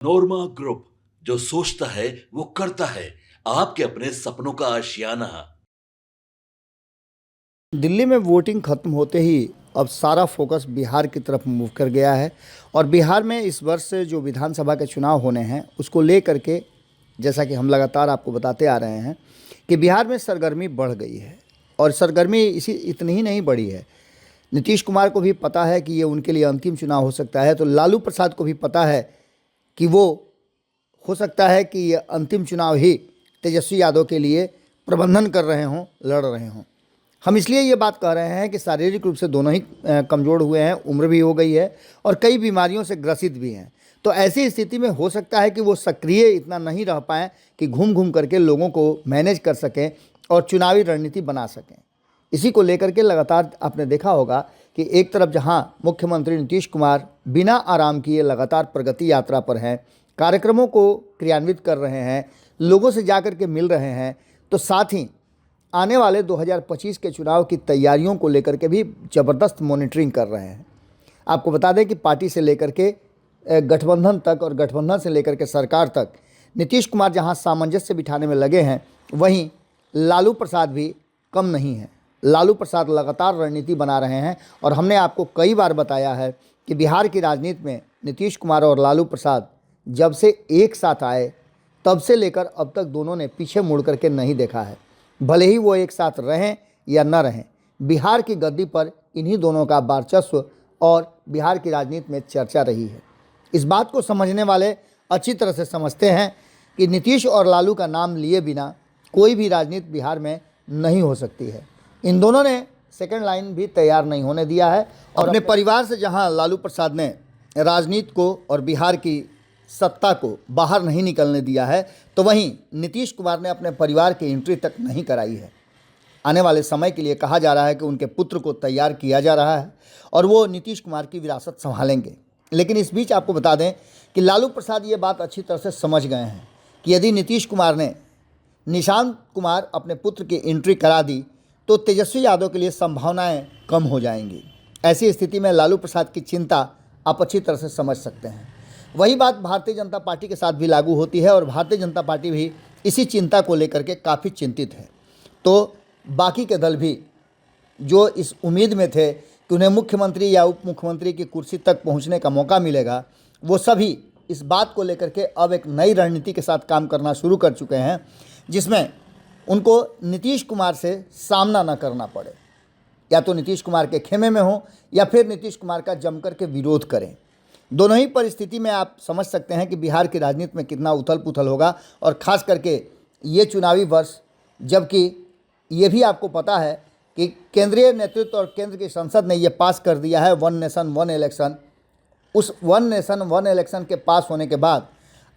नोरमा group, जो सोचता है वो करता है। आपके अपने सपनों का आशियाना। दिल्ली में वोटिंग खत्म होते ही अब सारा फोकस बिहार की तरफ मूव कर गया है और बिहार में इस वर्ष जो विधानसभा के चुनाव होने हैं उसको लेकर के जैसा कि हम लगातार आपको बताते आ रहे हैं कि बिहार में सरगर्मी बढ़ गई है। और सरगर्मी इतनी ही नहीं बढ़ी है, नीतीश कुमार को भी पता है कि ये उनके लिए अंतिम चुनाव हो सकता है, तो लालू प्रसाद को भी पता है कि वो हो सकता है कि ये अंतिम चुनाव ही तेजस्वी यादव के लिए प्रबंधन कर रहे हों, लड़ रहे हों। हम इसलिए ये बात कह रहे हैं कि शारीरिक रूप से दोनों ही कमज़ोर हुए हैं, उम्र भी हो गई है और कई बीमारियों से ग्रसित भी हैं। तो ऐसी स्थिति में हो सकता है कि वो सक्रिय इतना नहीं रह पाएँ कि घूम घूम करके लोगों को मैनेज कर सकें और चुनावी रणनीति बना सकें। इसी को लेकर के लगातार आपने देखा होगा कि एक तरफ जहां मुख्यमंत्री नीतीश कुमार बिना आराम किए लगातार प्रगति यात्रा पर हैं, कार्यक्रमों को क्रियान्वित कर रहे हैं, लोगों से जाकर के मिल रहे हैं, तो साथ ही आने वाले 2025 के चुनाव की तैयारियों को लेकर के भी ज़बरदस्त मॉनिटरिंग कर रहे हैं। आपको बता दें कि पार्टी से लेकर के गठबंधन तक और गठबंधन से लेकर के सरकार तक नीतीश कुमार जहां सामंजस्य बिठाने में लगे हैं, वहीं लालू प्रसाद भी कम नहीं हैं। लालू प्रसाद लगातार रणनीति बना रहे हैं और हमने आपको कई बार बताया है कि बिहार की राजनीति में नीतीश कुमार और लालू प्रसाद जब से एक साथ आए तब से लेकर अब तक दोनों ने पीछे मुड़ करके नहीं देखा है। भले ही वो एक साथ रहें या न रहें, बिहार की गद्दी पर इन्हीं दोनों का वर्चस्व और बिहार की राजनीति में चर्चा रही है। इस बात को समझने वाले अच्छी तरह से समझते हैं कि नीतीश और लालू का नाम लिए बिना कोई भी राजनीति बिहार में नहीं हो सकती है। इन दोनों ने सेकंड लाइन भी तैयार नहीं होने दिया है और अपने परिवार से जहां लालू प्रसाद ने राजनीति को और बिहार की सत्ता को बाहर नहीं निकलने दिया है, तो वहीं नीतीश कुमार ने अपने परिवार की एंट्री तक नहीं कराई है। आने वाले समय के लिए कहा जा रहा है कि उनके पुत्र को तैयार किया जा रहा है और वो नीतीश कुमार की विरासत संभालेंगे। लेकिन इस बीच आपको बता दें कि लालू प्रसाद ये बात अच्छी तरह से समझ गए हैं कि यदि नीतीश कुमार ने निशांत कुमार अपने पुत्र की एंट्री करा दी तो तेजस्वी यादव के लिए संभावनाएं कम हो जाएंगी। ऐसी स्थिति में लालू प्रसाद की चिंता आप अच्छी तरह से समझ सकते हैं। वही बात भारतीय जनता पार्टी के साथ भी लागू होती है और भारतीय जनता पार्टी भी इसी चिंता को लेकर के काफ़ी चिंतित है। तो बाकी के दल भी जो इस उम्मीद में थे कि उन्हें मुख्यमंत्री या उप मुख्यमंत्री की कुर्सी तक पहुंचने का मौका मिलेगा, वो सभी इस बात को लेकर के अब एक नई रणनीति के साथ काम करना शुरू कर चुके हैं, जिसमें उनको नीतीश कुमार से सामना न करना पड़े। या तो नीतीश कुमार के खेमे में हो या फिर नीतीश कुमार का जमकर के विरोध करें। दोनों ही परिस्थिति में आप समझ सकते हैं कि बिहार की राजनीति में कितना उथल पुथल होगा। और ख़ास करके ये चुनावी वर्ष, जबकि ये भी आपको पता है कि केंद्रीय नेतृत्व और केंद्र की संसद ने ये पास कर दिया है वन नेशन वन इलेक्शन। उस वन नेशन वन इलेक्शन के पास होने के बाद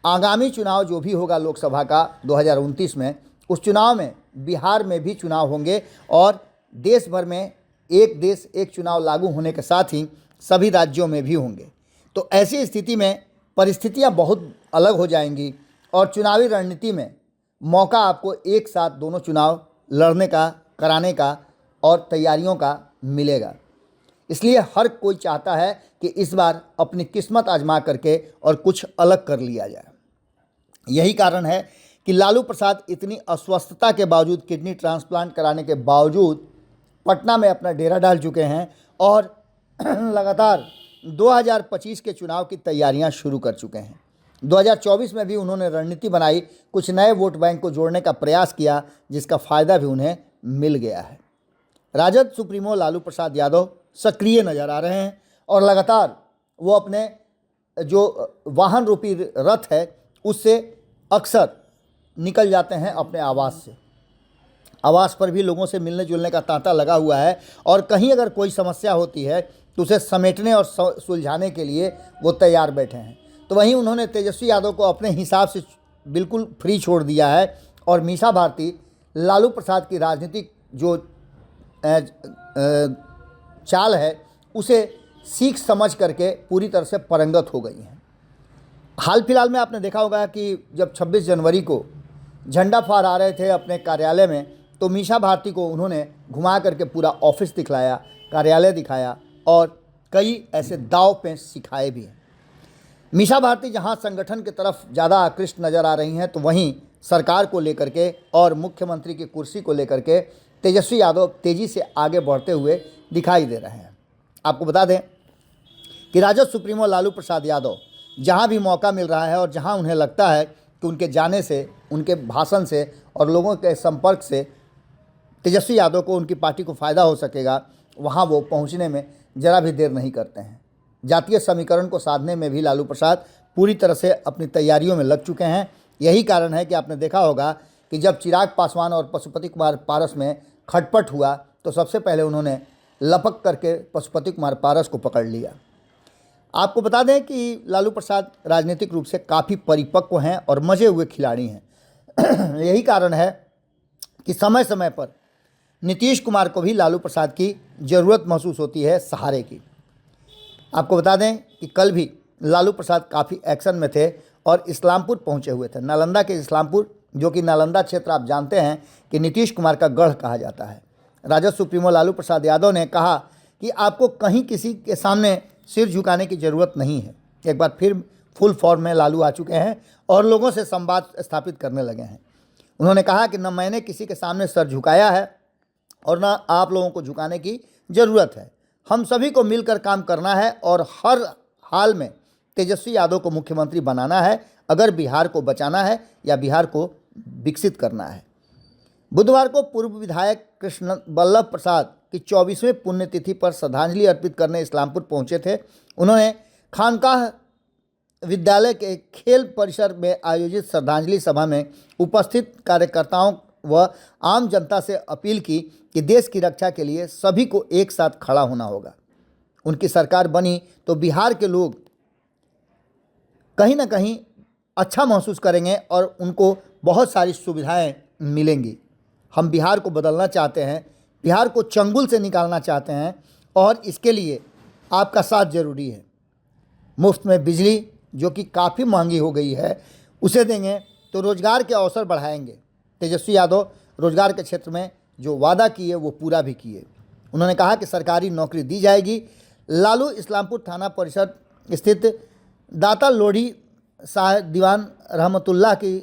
आगामी चुनाव जो भी होगा लोकसभा का 2029 में, उस चुनाव में बिहार में भी चुनाव होंगे और देश भर में एक देश एक चुनाव लागू होने के साथ ही सभी राज्यों में भी होंगे। तो ऐसी स्थिति में परिस्थितियां बहुत अलग हो जाएंगी और चुनावी रणनीति में मौका आपको एक साथ दोनों चुनाव लड़ने का, कराने का और तैयारियों का मिलेगा। इसलिए हर कोई चाहता है कि इस बार अपनी किस्मत आजमा करके और कुछ अलग कर लिया जाए। यही कारण है कि लालू प्रसाद इतनी अस्वस्थता के बावजूद, किडनी ट्रांसप्लांट कराने के बावजूद पटना में अपना डेरा डाल चुके हैं और लगातार 2025 के चुनाव की तैयारियां शुरू कर चुके हैं। 2024 में भी उन्होंने रणनीति बनाई, कुछ नए वोट बैंक को जोड़ने का प्रयास किया, जिसका फ़ायदा भी उन्हें मिल गया है। राजद सुप्रीमो लालू प्रसाद यादव सक्रिय नज़र आ रहे हैं और लगातार वो अपने जो वाहन रूपी रथ है उससे अक्सर निकल जाते हैं अपने आवास से। आवास पर भी लोगों से मिलने जुलने का तांता लगा हुआ है और कहीं अगर कोई समस्या होती है तो उसे समेटने और सुलझाने के लिए वो तैयार बैठे हैं। तो वहीं उन्होंने तेजस्वी यादव को अपने हिसाब से बिल्कुल फ्री छोड़ दिया है और मीसा भारती लालू प्रसाद की राजनीतिक जो चाल है उसे सीख समझ करके पूरी तरह से परंगत हो गई हैं। हाल फिलहाल में आपने देखा होगा कि जब 26 जनवरी को झंडा फहरा रहे थे अपने कार्यालय में, तो मीसा भारती को उन्होंने घुमा करके पूरा ऑफिस दिखलाया, कार्यालय दिखाया और कई ऐसे दाव पेच सिखाए भी हैं। मीसा भारती जहां संगठन की तरफ ज़्यादा आकृष्ट नज़र आ रही हैं, तो वहीं सरकार को लेकर के और मुख्यमंत्री की कुर्सी को लेकर के तेजस्वी यादव तेज़ी से आगे बढ़ते हुए दिखाई दे रहे हैं। आपको बता दें कि राजद सुप्रीमो लालू प्रसाद यादव जहां भी मौका मिल रहा है और जहां उन्हें लगता है कि उनके जाने से, उनके भाषण से और लोगों के संपर्क से तेजस्वी यादव को, उनकी पार्टी को फ़ायदा हो सकेगा, वहां वो पहुंचने में ज़रा भी देर नहीं करते हैं। जातीय समीकरण को साधने में भी लालू प्रसाद पूरी तरह से अपनी तैयारियों में लग चुके हैं। यही कारण है कि आपने देखा होगा कि जब चिराग पासवान और पशुपति कुमार पारस में खटपट हुआ तो सबसे पहले उन्होंने लपक करके पशुपति कुमार पारस को पकड़ लिया। आपको बता दें कि लालू प्रसाद राजनीतिक रूप से काफ़ी परिपक्व हैं और मजे हुए खिलाड़ी हैं। यही कारण है कि समय समय पर नीतीश कुमार को भी लालू प्रसाद की ज़रूरत महसूस होती है सहारे की। आपको बता दें कि कल भी लालू प्रसाद काफ़ी एक्शन में थे और इस्लामपुर पहुंचे हुए थे। नालंदा के इस्लामपुर, जो कि नालंदा क्षेत्र आप जानते हैं कि नीतीश कुमार का गढ़ कहा जाता है। राजद सुप्रीमो लालू प्रसाद यादव ने कहा कि आपको कहीं किसी के सामने सिर झुकाने की ज़रूरत नहीं है। एक बार फिर फुल फॉर्म में लालू आ चुके हैं और लोगों से संवाद स्थापित करने लगे हैं। उन्होंने कहा कि न मैंने किसी के सामने सर झुकाया है और न आप लोगों को झुकाने की ज़रूरत है। हम सभी को मिलकर काम करना है और हर हाल में तेजस्वी यादव को मुख्यमंत्री बनाना है, अगर बिहार को बचाना है या बिहार को विकसित करना है। बुधवार को पूर्व विधायक कृष्ण बल्लभ प्रसाद की 24वें पुण्यतिथि पर श्रद्धांजलि अर्पित करने इस्लामपुर पहुंचे थे। उन्होंने खानकाह विद्यालय के खेल परिसर में आयोजित श्रद्धांजलि सभा में उपस्थित कार्यकर्ताओं व आम जनता से अपील की कि देश की रक्षा के लिए सभी को एक साथ खड़ा होना होगा। उनकी सरकार बनी तो बिहार के लोग कहीं ना कहीं अच्छा महसूस करेंगे और उनको बहुत सारी सुविधाएं मिलेंगी। हम बिहार को बदलना चाहते हैं, बिहार को चंगुल से निकालना चाहते हैं और इसके लिए आपका साथ ज़रूरी है। मुफ्त में बिजली, जो कि काफ़ी महंगी हो गई है, उसे देंगे तो रोज़गार के अवसर बढ़ाएंगे। तेजस्वी यादव रोज़गार के क्षेत्र में जो वादा किए वो पूरा भी किए। उन्होंने कहा कि सरकारी नौकरी दी जाएगी। लालू इस्लामपुर थाना परिसर स्थित दाता लोढ़ी साहब दीवान रहमतुल्लाह की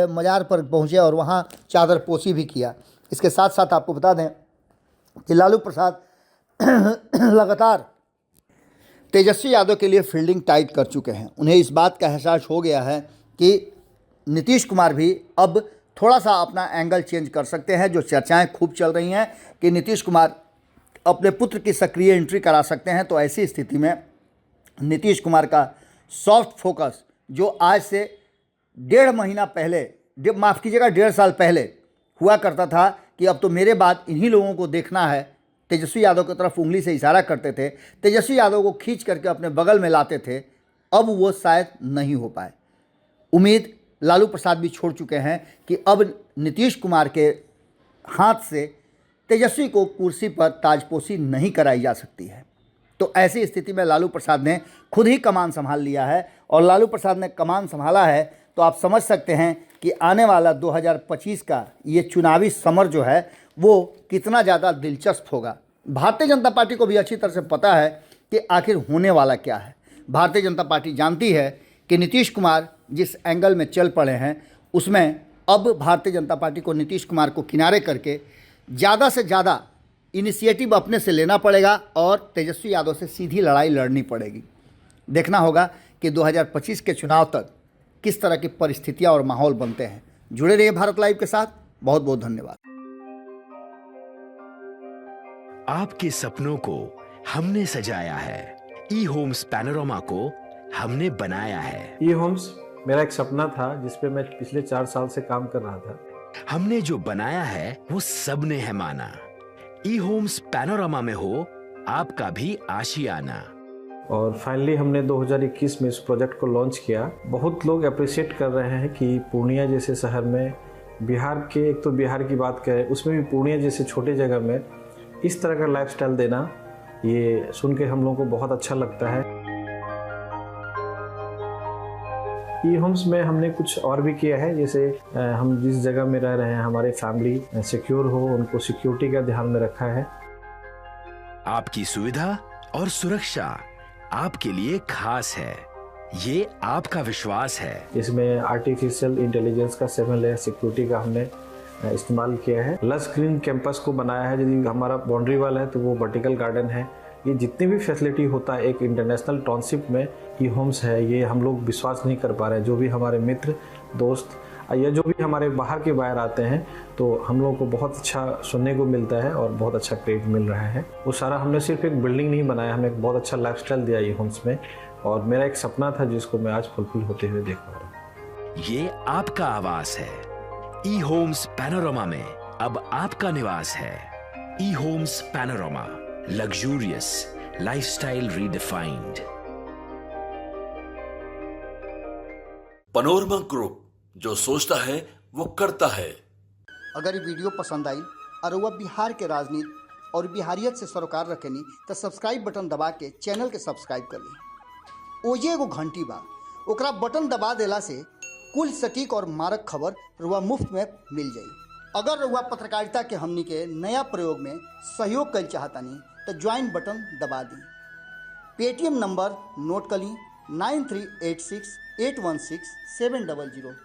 मज़ार पर पहुंचे और वहां चादर पोशी भी किया। इसके साथ साथ आपको बता दें कि लालू प्रसाद लगातार तेजस्वी यादव के लिए फील्डिंग टाइट कर चुके हैं। उन्हें इस बात का एहसास हो गया है कि नीतीश कुमार भी अब थोड़ा सा अपना एंगल चेंज कर सकते हैं। जो चर्चाएं खूब चल रही हैं कि नीतीश कुमार अपने पुत्र की सक्रिय एंट्री करा सकते हैं, तो ऐसी स्थिति में नीतीश कुमार का सॉफ्ट फोकस, जो आज से 1.5 महीना पहले, माफ़ कीजिएगा 1.5 साल पहले हुआ करता था कि अब तो मेरे बाद इन्हीं लोगों को देखना है, तेजस्वी यादव की तरफ उंगली से इशारा करते थे, तेजस्वी यादव को खींच करके अपने बगल में लाते थे, अब वो शायद नहीं हो पाए। उम्मीद लालू प्रसाद भी छोड़ चुके हैं कि अब नीतीश कुमार के हाथ से तेजस्वी को कुर्सी पर ताजपोशी नहीं कराई जा सकती है। तो ऐसी स्थिति में लालू प्रसाद ने खुद ही कमान संभाल लिया है और लालू प्रसाद ने कमान संभाला है तो आप समझ सकते हैं कि आने वाला 2025 का ये चुनावी समर जो है वो कितना ज़्यादा दिलचस्प होगा। भारतीय जनता पार्टी को भी अच्छी तरह से पता है कि आखिर होने वाला क्या है। भारतीय जनता पार्टी जानती है कि नीतीश कुमार जिस एंगल में चल पड़े हैं उसमें अब भारतीय जनता पार्टी को नीतीश कुमार को किनारे करके ज़्यादा से ज़्यादा इनिशिएटिव अपने से लेना पड़ेगा और तेजस्वी यादव से सीधी लड़ाई लड़नी पड़ेगी। देखना होगा कि 2025 के चुनाव तक किस तरह की परिस्थितियां और माहौल बनते हैं। जुड़े रहिए भारत लाइव के साथ। बहुत बहुत धन्यवाद। आपके सपनों को हमने सजाया है, ई होम्स पैनोरामा को हमने बनाया है। ई होम्स मेरा एक सपना था जिस पे मैं पिछले 4 साल से काम कर रहा था। हमने जो बनाया है वो सबने है माना। ई होम्स पैनोरामा में हो आपका भी आशियाना। और फाइनली हमने 2021 में इस प्रोजेक्ट को लॉन्च किया। बहुत लोग अप्रिशिएट कर रहे हैं कि पूर्णिया जैसे शहर में, बिहार के, एक तो बिहार की बात करें उसमें भी पूर्णिया जैसे छोटे जगह में इस तरह का लाइफस्टाइल देना, ये सुन के हम लोगों को बहुत अच्छा लगता है। ई होम्स में हमने कुछ और भी किया है, जैसे हम जिस जगह में रह रहे हैं हमारी फैमिली सिक्योर हो, उनको सिक्योरिटी का ध्यान में रखा है। आपकी सुविधा और सुरक्षा आपके लिए खास है। ये आपका विश्वास है। इसमें आर्टिफिशियल इंटेलिजेंस का 7 लेयर सिक्योरिटी का हमने इस्तेमाल किया है। लस ग्रीन कैंपस को बनाया है। यदि हमारा बाउंड्री वाल है तो वो वर्टिकल गार्डन है। ये जितनी भी फैसिलिटी होता है एक इंटरनेशनल टाउनशिप में ई होम्स है, ये हम लोग विश्वास नहीं कर पा रहे हैं। जो भी हमारे मित्र दोस्त या जो भी हमारे बाहर के बाहर आते हैं तो हम लोगों को बहुत अच्छा सुनने को मिलता है और बहुत अच्छा क्रेडिट मिल रहा है। वो सारा हमने सिर्फ एक बिल्डिंग नहीं बनाया, हमें एक बहुत अच्छा लाइफस्टाइल दिया ई होम्स में, और मेरा एक सपना था जिसको मैं आज फुलफिल होते हुए देख पा रहा हूँ। ये आपका आवास है। ई होम्स पैनोरामा में अब आपका निवास है। E Homes Panorama, luxurious lifestyle redefined. Panorama Group, जो सोचता है वो करता है। अगर ये वीडियो पसंद आई और वह बिहार के राजनीति और बिहारियत से सरोकार रखेनी तो सब्सक्राइब बटन दबा के चैनल के सब्सक्राइब कर ली। ओजे एगो घंटी बा, ओकरा बटन दबा देला से कुल सटीक और मारक खबर रुआ मुफ्त में मिल जाई। अगर रुआ पत्रकारिता के हमनी के नया प्रयोग में सहयोग कर चाहतानी तो ज्वाइन बटन दबा दी। पेटीएम नंबर नोट कर ली 9386816700।